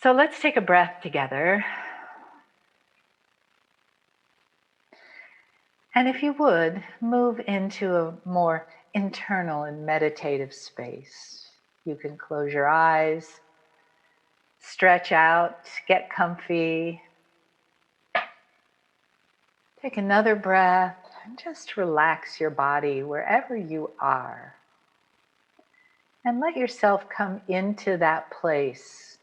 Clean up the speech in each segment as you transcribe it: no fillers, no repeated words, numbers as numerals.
So let's take a breath together. And if you would, move into a more internal and meditative space. You can close your eyes, stretch out, get comfy. Take another breath and just relax your body wherever you are. And let yourself come into that place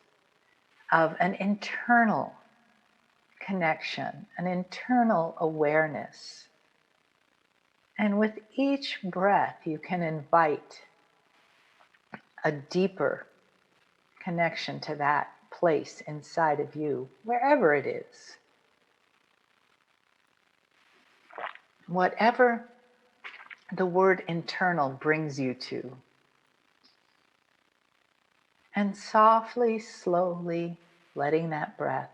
of an internal connection, an internal awareness. And with each breath, you can invite a deeper connection to that place inside of you, wherever it is. Whatever the word internal brings you to. And softly, slowly letting that breath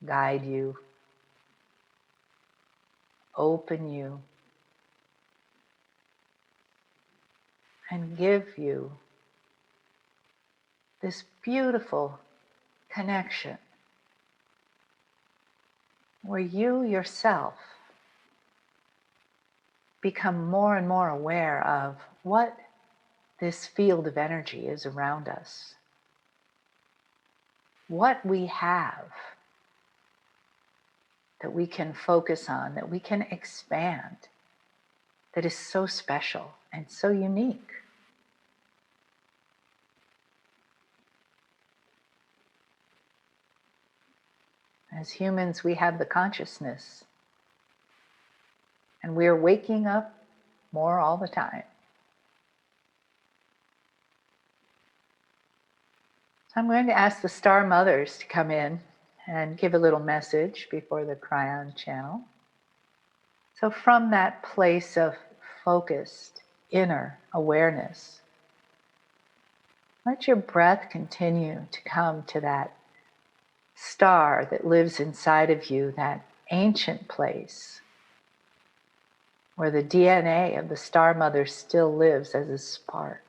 guide you, open you, and give you this beautiful connection where you yourself become more and more aware of what this field of energy is around us, what we have that we can focus on, that we can expand, that is so special and so unique. As humans, we have the consciousness, and we are waking up more all the time. So I'm going to ask the star mothers to come in and give a little message before the Kryon channel. So from that place of focused inner awareness, let your breath continue to come to that star that lives inside of you, that ancient place where the DNA of the star mother still lives as a spark.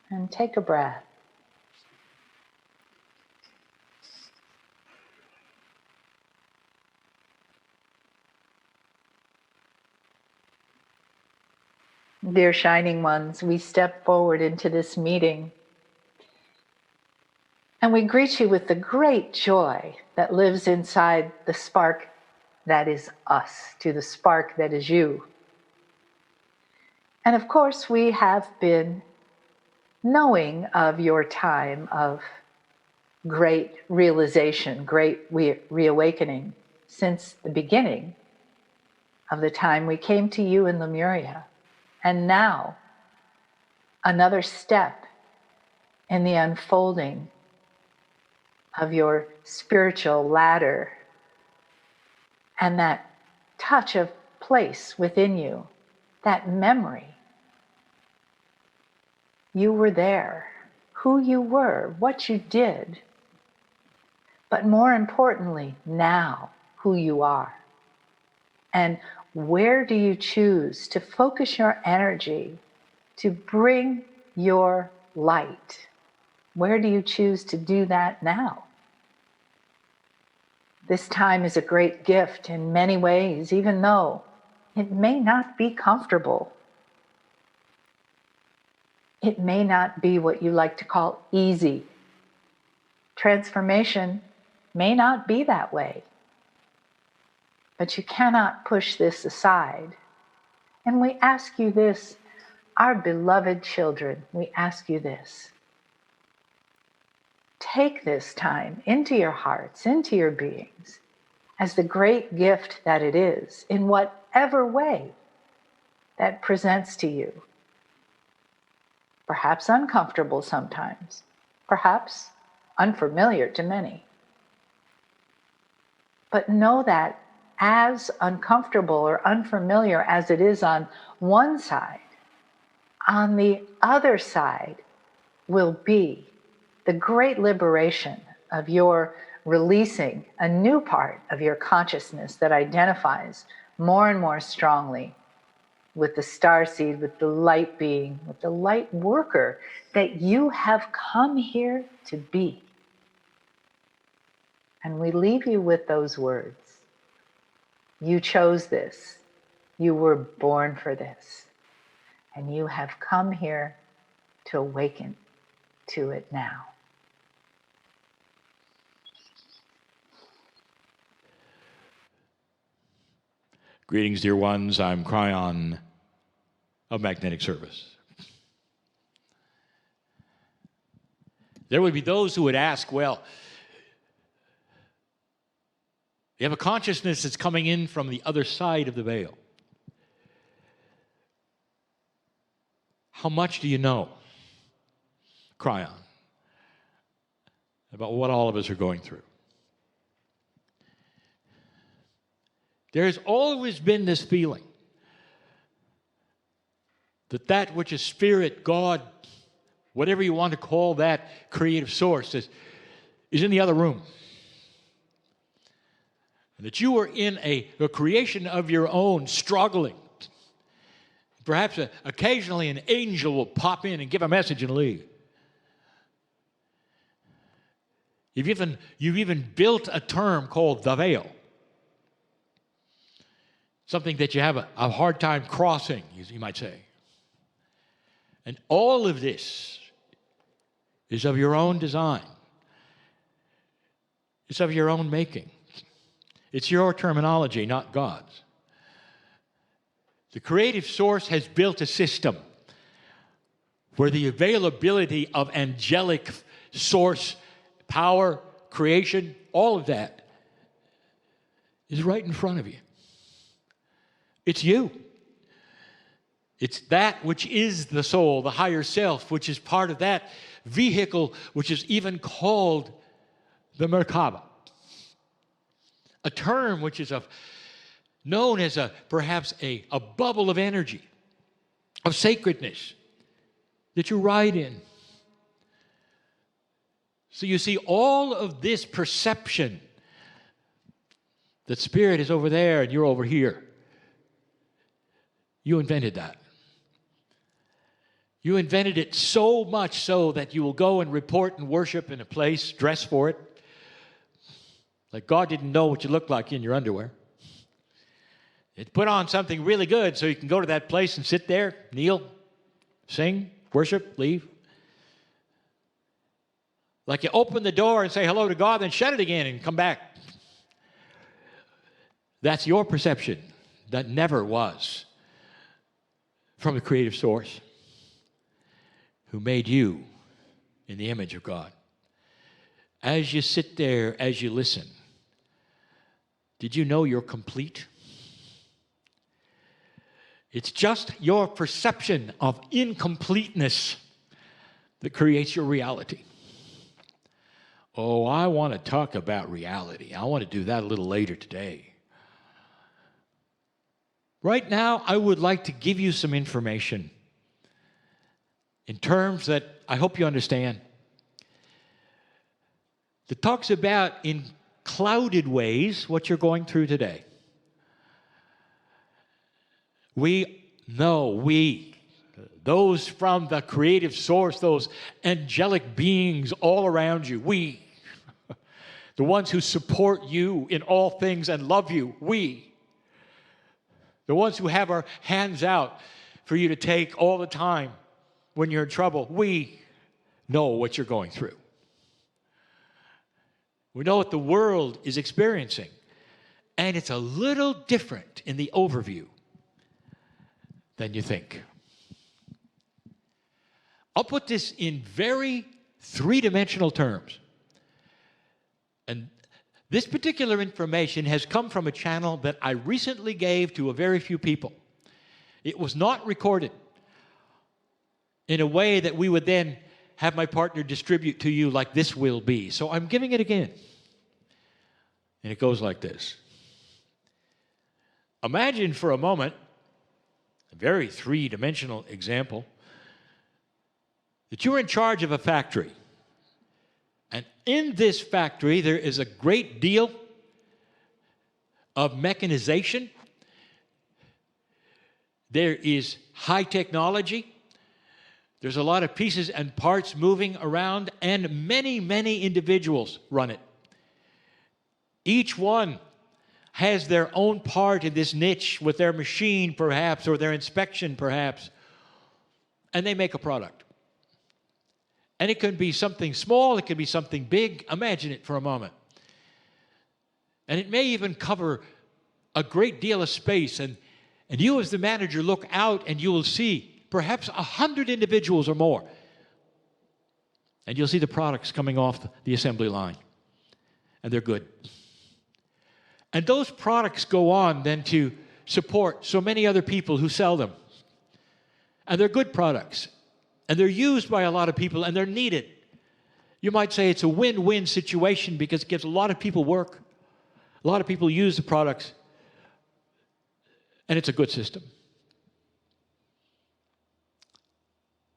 And take a breath. Dear Shining Ones, we step forward into this meeting and we greet you with the great joy that lives inside the spark that is us, to the spark that is you. And of course, we have been knowing of your time of great realization, great reawakening since the beginning of the time we came to you in Lemuria. And now, another step in the unfolding of your spiritual ladder and that touch of place within you, that memory. You were there, who you were, what you did, but more importantly, now, who you are. And where do you choose to focus your energy to bring your light? Where do you choose to do that now? This time is a great gift in many ways, even though it may not be comfortable. It may not be what you like to call easy. Transformation may not be that way. But you cannot push this aside. And we ask you this, our beloved children, we ask you this. Take this time into your hearts, into your beings, as the great gift that it is, in whatever way that presents to you. Perhaps uncomfortable sometimes, perhaps unfamiliar to many. But know that as uncomfortable or unfamiliar as it is on one side, on the other side will be the great liberation of your releasing a new part of your consciousness that identifies more and more strongly with the starseed, with the light being, with the light worker that you have come here to be. And we leave you with those words. You chose this. You were born for this. And you have come here to awaken to it now. Greetings, dear ones. I'm Kryon of Magnetic Service. There would be those who would ask, well, you have a consciousness that's coming in from the other side of the veil. How much do you know, Kryon, about what all of us are going through? There's always been this feeling that that which is spirit, God, whatever you want to call that creative source, is in the other room. And that you are in a creation of your own, struggling. Perhaps occasionally an angel will pop in and give a message and leave. You've even built a term called the veil. Something that you have a hard time crossing, you might say. And all of this is of your own design. It's of your own making. It's your terminology, not God's. The creative source has built a system where the availability of angelic source, power, creation, all of that is right in front of you. It's you. It's that which is the soul, the higher self, which is part of that vehicle, which is even called the Merkaba. A term which is known as perhaps a bubble of energy, of sacredness that you ride in. So you see, all of this perception that spirit is over there and you're over here, you invented that. You invented it so much so that you will go and report and worship in a place, dress for it, like God didn't know what you looked like in your underwear. It put on something really good so you can go to that place and sit there, kneel, sing, worship, leave. Like you open the door and say hello to God, then shut it again and come back. That's your perception. That never was from the creative source who made you in the image of God. As you sit there, as you listen, did you know you're complete? It's just your perception of incompleteness that creates your reality. Oh, I want to talk about reality. I want to do that a little later today. Right now, I would like to give you some information in terms that I hope you understand, that talks about in clouded ways what you're going through today. Those from the creative source, those angelic beings all around you, the ones who support you in all things and love you, the ones who have our hands out for you to take all the time when you're in trouble, we know what you're going through. We know what the world is experiencing, and it's a little different in the overview than you think. I'll put this in very three-dimensional terms. And this particular information has come from a channel that I recently gave to a very few people. It was not recorded in a way that we would then have my partner distribute to you like this will be. So I'm giving it again. And it goes like this. Imagine for a moment, a very three-dimensional example, that you're in charge of a factory. And in this factory, there is a great deal of mechanization. There is high technology. There's a lot of pieces and parts moving around, and many, many individuals run it. Each one has their own part in this niche with their machine, perhaps, or their inspection, perhaps, and they make a product. And it can be something small, it can be something big. Imagine it for a moment. And it may even cover a great deal of space, and you as the manager look out and you will see perhaps 100 individuals or more. And you'll see the products coming off the assembly line. And they're good. And those products go on then to support so many other people who sell them. And they're good products. And they're used by a lot of people, and they're needed. You might say it's a win-win situation because it gives a lot of people work. A lot of people use the products. And it's a good system.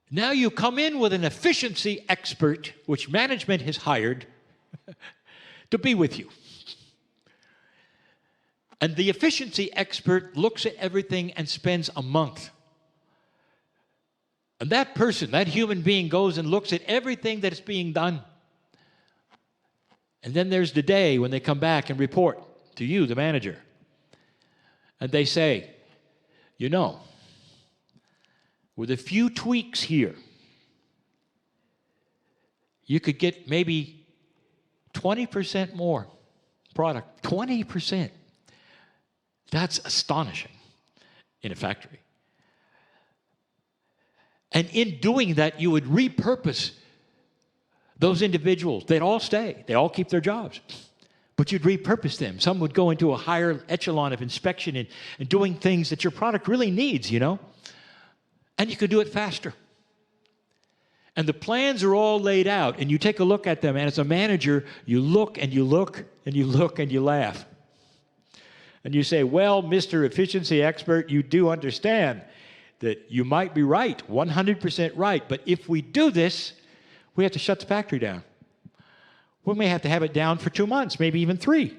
Now you come in with an efficiency expert, which management has hired to be with you. And the efficiency expert looks at everything and spends a month. And that person, that human being, goes and looks at everything that is being done. And then there's the day when they come back and report to you, the manager. And they say, you know, with a few tweaks here, you could get maybe 20% more product. 20%. That's astonishing in a factory. And in doing that, you would repurpose those individuals. They'd all stay. They all keep their jobs. But you'd repurpose them. Some would go into a higher echelon of inspection and doing things that your product really needs, you know. And you could do it faster. And the plans are all laid out, and you take a look at them, and as a manager, you look and you look and you look and you laugh. And you say, well, Mr. Efficiency Expert, you do understand that you might be right, 100% right, but if we do this, we have to shut the factory down. We may have to have it down for 2 months, maybe even 3,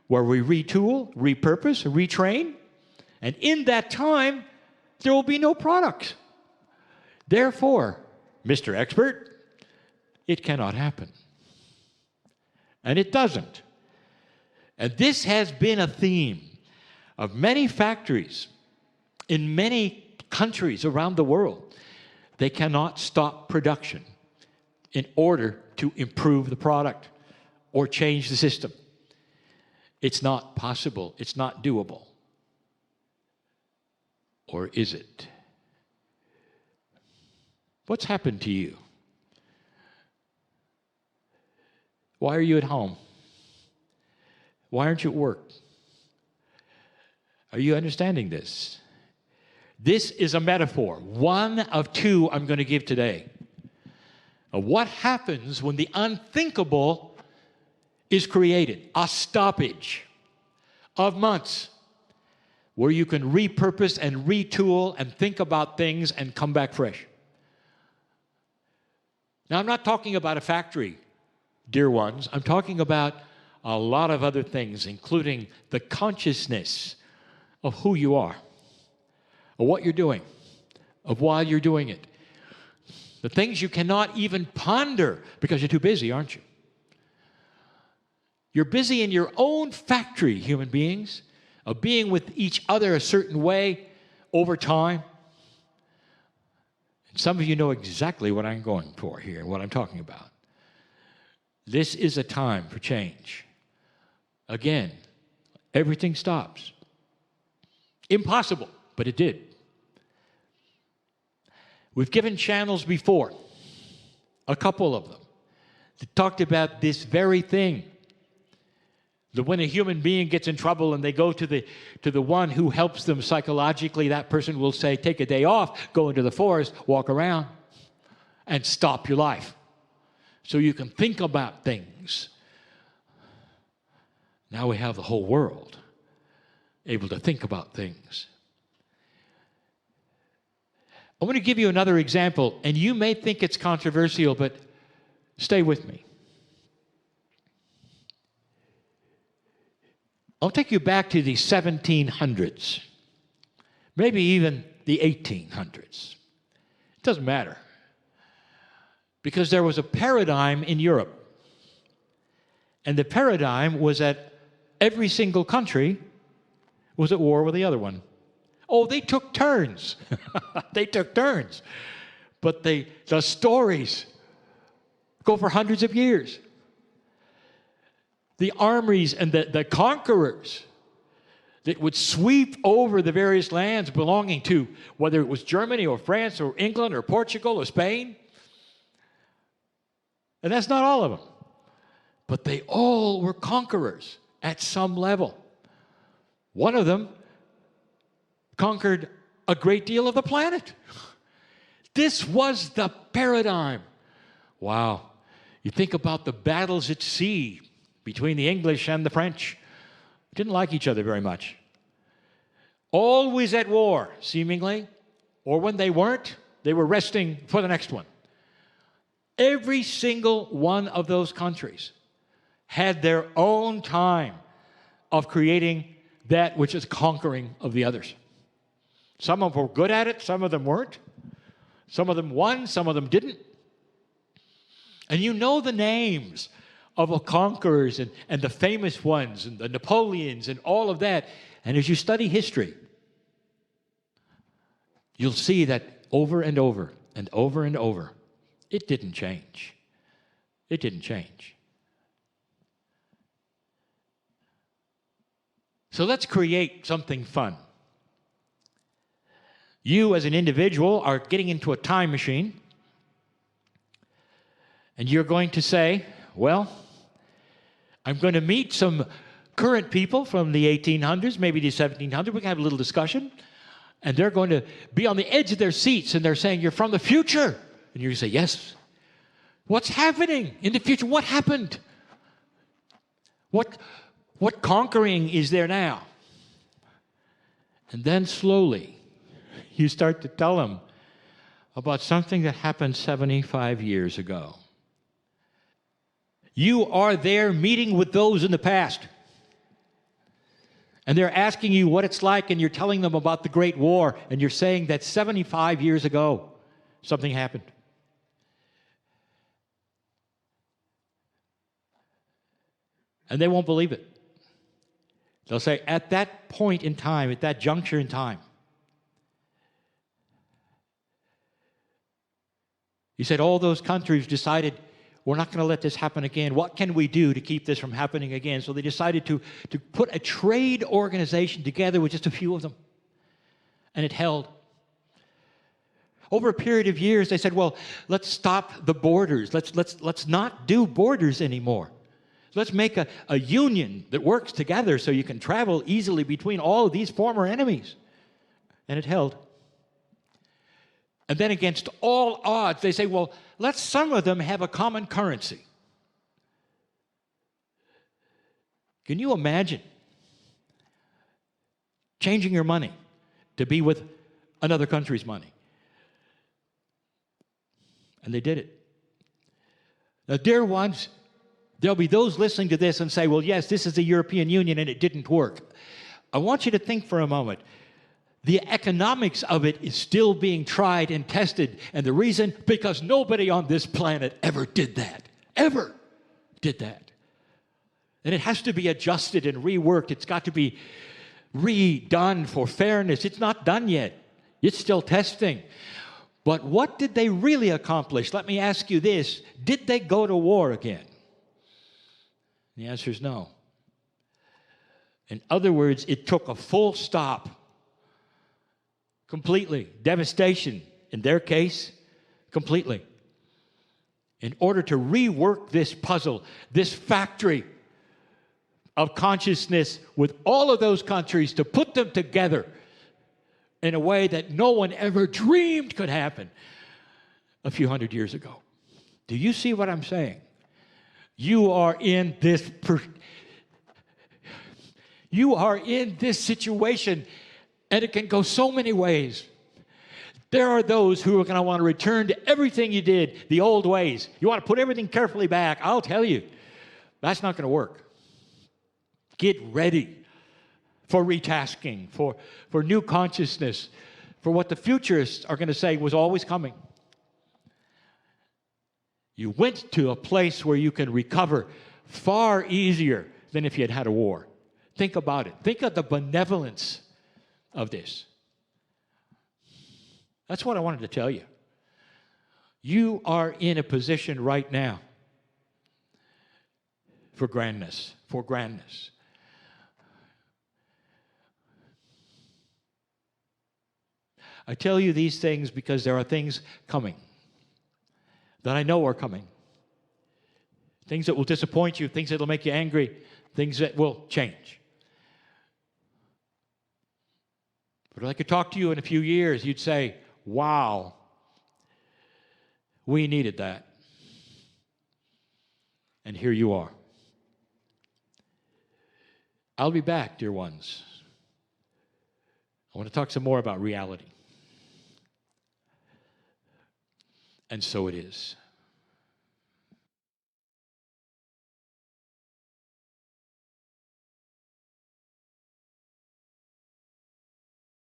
where we retool, repurpose, retrain, and in that time, there will be no products. Therefore, Mr. Expert, it cannot happen. And it doesn't. And this has been a theme of many factories in many countries around the world. They cannot stop production in order to improve the product or change the system. It's not possible. It's not doable. Or is it? What's happened to you? Why are you at home? Why aren't you at work? Are you understanding this? This is a metaphor, one of 2 I'm going to give today, of what happens when the unthinkable is created. A stoppage of months where you can repurpose and retool and think about things and come back fresh. Now, I'm not talking about a factory, dear ones. I'm talking about a lot of other things, including the consciousness of who you are, of what you're doing, of why you're doing it. The things you cannot even ponder because you're too busy, aren't you? You're busy in your own factory, human beings, of being with each other a certain way over time. And some of you know exactly what I'm going for here, what I'm talking about. This is a time for change. Again, everything stops. Impossible, but it did. We've given channels before, a couple of them, that talked about this very thing. That when a human being gets in trouble and they go to the one who helps them psychologically, that person will say, take a day off, go into the forest, walk around, and stop your life. So you can think about things. Now we have the whole world able to think about things. I want to give you another example, and you may think it's controversial, but stay with me. I'll take you back to the 1700s. maybe even the 1800s. It doesn't matter. Because there was a paradigm in Europe. And the paradigm was that every single country was at war with the other one. Oh, they took turns. They took turns. But the stories go for hundreds of years. The armies and the conquerors that would sweep over the various lands belonging to, whether it was Germany or France or England or Portugal or Spain. And that's not all of them. But they all were conquerors at some level. One of them conquered a great deal of the planet. This was the paradigm. Wow. You think about the battles at sea between the English and the French. Didn't like each other very much. Always at war, seemingly. Or when they weren't, they were resting for the next one. Every single one of those countries had their own time of creating that which is conquering of the others. Some of them were good at it, some of them weren't. Some of them won, some of them didn't. And you know the names of the conquerors and the famous ones and the Napoleons and all of that. And as you study history, you'll see that over and over and over and over, it didn't change. It didn't change. So let's create something fun. You as an individual are getting into a time machine, and you're going to say, well, I'm going to meet some current people from the 1800s, maybe the 1700s. We can have a little discussion. And they're going to be on the edge of their seats, and they're saying, you're from the future. And you say, yes. What's happening in the future? What happened? What conquering is there now? And then slowly, you start to tell them about something that happened 75 years ago. You are there meeting with those in the past. And they're asking you what it's like, and you're telling them about the Great War, and you're saying that 75 years ago, something happened. And they won't believe it. They'll say, at that point in time, at that juncture in time, you said all those countries decided, we're not going to let this happen again. What can we do to keep this from happening again? So they decided to put a trade organization together with just a few of them. And it held. Over a period of years, they said, well, let's stop the borders. Let's not do borders anymore. Let's make a union that works together so you can travel easily between all of these former enemies. And it held. And then against all odds, they say, well, let some of them have a common currency. Can you imagine changing your money to be with another country's money? And they did it. Now, dear ones, there'll be those listening to this and say, well, yes, this is the European Union and it didn't work. I want you to think for a moment. The economics of it is still being tried and tested. And the reason? Because nobody on this planet ever did that. Ever did that. And it has to be adjusted and reworked. It's got to be redone for fairness. It's not done yet. It's still testing. But what did they really accomplish? Let me ask you this. Did they go to war again? The answer is no. In other words, it took a full stop. Completely. Devastation, in their case, completely. In order to rework this puzzle, this factory of consciousness with all of those countries, to put them together in a way that no one ever dreamed could happen a few hundred years ago. Do you see what I'm saying? You are in this situation, and it can go so many ways. There are those who are going to want to return to everything you did, the old ways. You want to put everything carefully back. I'll tell you, that's not going to work. Get ready for retasking, for new consciousness, for what the futurists are going to say was always coming. You went to a place where you can recover far easier than if you had had a war. Think about it. Think of the benevolence of this. That's what I wanted to tell you. You are in a position right now for grandness, for grandness. I tell you these things because there are things coming that I know are coming. Things that will disappoint you, things that will make you angry, things that will change. But if I could talk to you in a few years, you'd say, wow, we needed that. And here you are. I'll be back, dear ones. I want to talk some more about reality. And so it is.